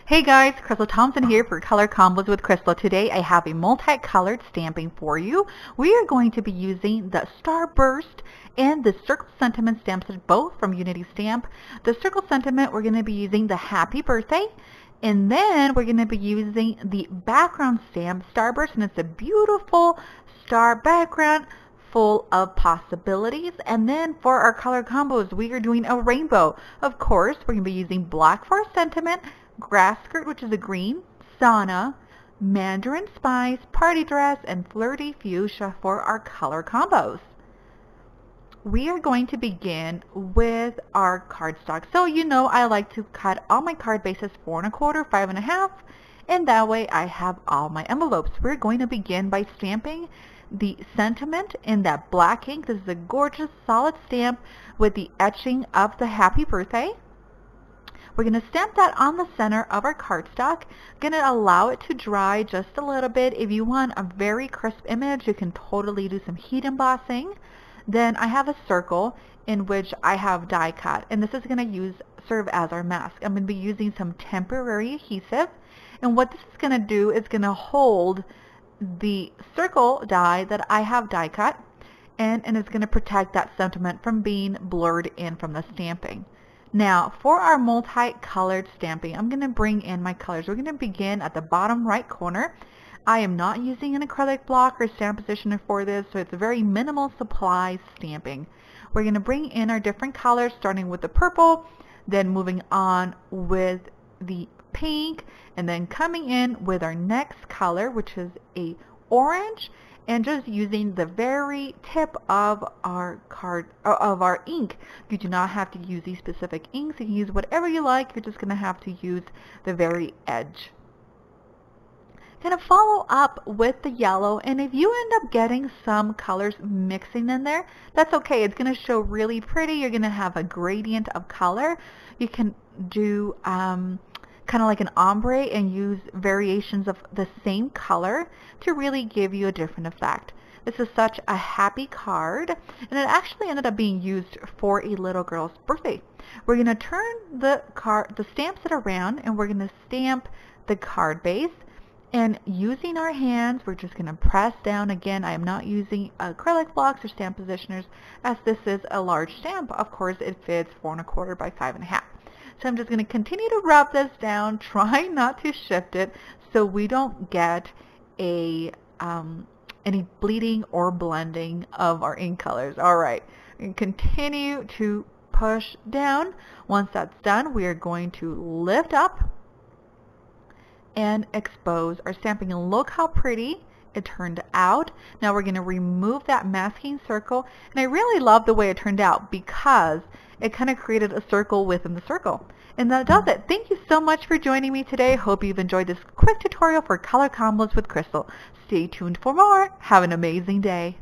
Hey guys, Crystal Thompson here for Color Combos with Crystal. Today I have a multicolored stamping for you. We are going to be using the Starburst and the Circle Sentiment stamps, both from Unity Stamp. The Circle Sentiment, we're going to be using the Happy Birthday. And then we're going to be using the background stamp, Starburst, and it's a beautiful star background full of possibilities. And then for our color combos, we are doing a rainbow. Of course, we're going to be using Black for Sentiment, Grass Skirt, which is a green, Sauna, Mandarin Spice, Party Dress, and Flirty Fuchsia for our color combos. We are going to begin with our cardstock. So you know I like to cut all my card bases 4 1/4, 5 1/2, and that way I have all my envelopes. We're going to begin by stamping the sentiment in that black ink. This is a gorgeous solid stamp with the etching of the Happy Birthday. We're going to stamp that on the center of our cardstock. Going to allow it to dry just a little bit. If you want a very crisp image, you can totally do some heat embossing. Then I have a circle in which I have die cut, and this is going to serve as our mask. I'm going to be using some temporary adhesive, and what this is going to do is going to hold the circle die that I have die cut, and it's going to protect that sentiment from being blurred in from the stamping. Now, for our multicolored stamping, I'm going to bring in my colors. We're going to begin at the bottom right corner. I am not using an acrylic block or stamp positioner for this, so it's a very minimal supply stamping. We're going to bring in our different colors, starting with the purple, then moving on with the pink, and then coming in with our next color, which is a orange, and just using the very tip of our ink. You do not have to use these specific inks. You can use whatever you like. You're just going to have to use the very edge. Going to follow up with the yellow, and if you end up getting some colors mixing in there, that's okay. It's going to show really pretty. You're going to have a gradient of color. You can do kind of like an ombre and use variations of the same color to really give you a different effect. This is such a happy card, and it actually ended up being used for a little girl's birthday. We're going to turn the stamp set around, and we're going to stamp the card base. And using our hands, we're just going to press down. Again, I am not using acrylic blocks or stamp positioners, as this is a large stamp. Of course, it fits 4 1/4 by 5 1/2. So I'm just going to continue to rub this down, trying not to shift it so we don't get any bleeding or blending of our ink colors. All right, and continue to push down. Once that's done, we are going to lift up and expose our stamping. And look how pretty it turned out. Now we're going to remove that masking circle, and I really love the way it turned out because it kind of created a circle within the circle. And that does it. Thank you so much for joining me today. Hope you've enjoyed this quick tutorial for color combos with Crystal. Stay tuned for more. Have an amazing day.